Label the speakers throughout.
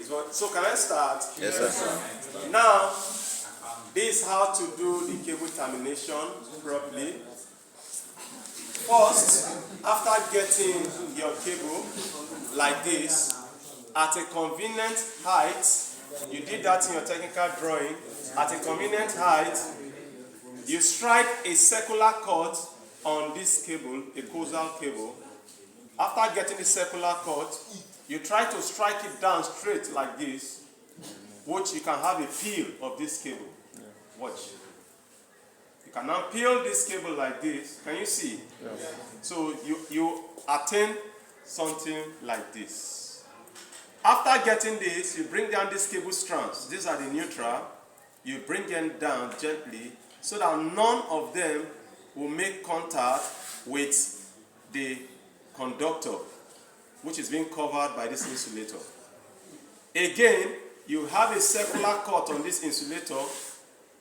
Speaker 1: So can I start?
Speaker 2: Yes, sir.
Speaker 1: Now, this is how to do the cable termination properly. First, after getting your cable like this at a convenient height, you did that in your technical drawing, at a convenient height, you strike a circular cut on this cable, a causal cable. After getting the circular cut, you try to strike it down straight like this, which you can have a peel of this cable. Watch. You can now peel this cable like this. Can you see? Yes. So you attain something like this. After getting this, you bring down these cable strands. These are the neutral. You bring them down gently so that none of them will make contact with the conductor, which is being covered by this insulator. Again, you have a circular cut on this insulator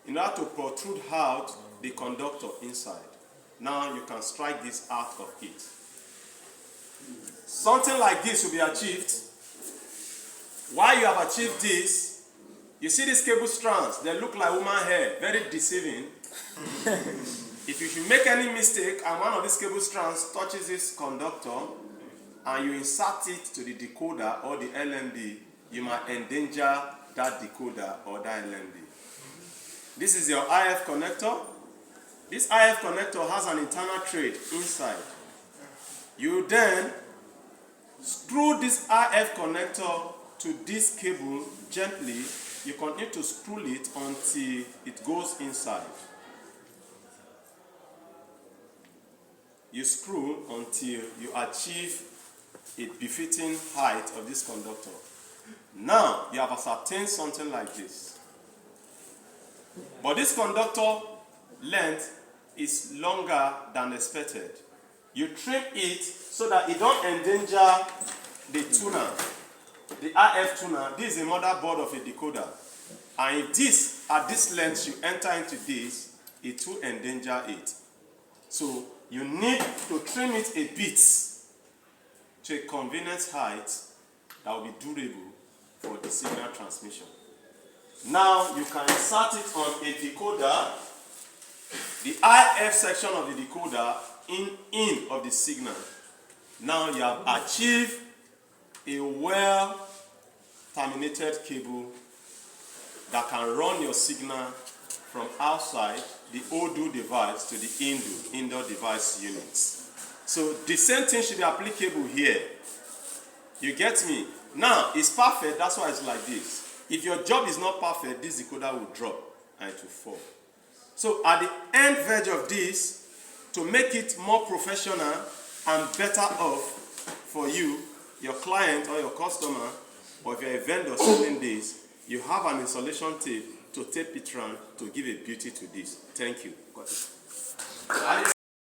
Speaker 1: in order to protrude out the conductor inside. Now you can strike this out of it. Something like this will be achieved. While you have achieved this, you see these cable strands, they look like woman hair, very deceiving. If you should make any mistake and one of these cable strands touches this conductor and you insert it to the decoder or the LMD, you might endanger that decoder or that LMD. This is your IF connector. This IF connector has an internal thread inside. You then screw this IF connector to this cable gently. You continue to screw it until it goes inside. You screw until you achieve a befitting height of this conductor. Now you have ascertained something like this. But this conductor length is longer than expected. You trim it so that it don't endanger the tuner, the IF tuner. This is the motherboard of a decoder. And if this, at this length, you enter into this, it will endanger it. So you need to trim it a bit to a convenient height that will be durable for the signal transmission. Now you can insert it on a decoder, the IF section of the decoder in of the signal. Now you have achieved a well terminated cable that can run your signal from outside the ODU device to the indoor device units. So the same thing should be applicable here. You get me? Now it's perfect, that's why it's like this. If your job is not perfect, this decoder will drop and it will fall. So at the end verge of this, to make it more professional and better off for you, your client or your customer, or if you're a vendor selling this, you have an installation tape to tape it around to give a beauty to this. Thank you. Got it.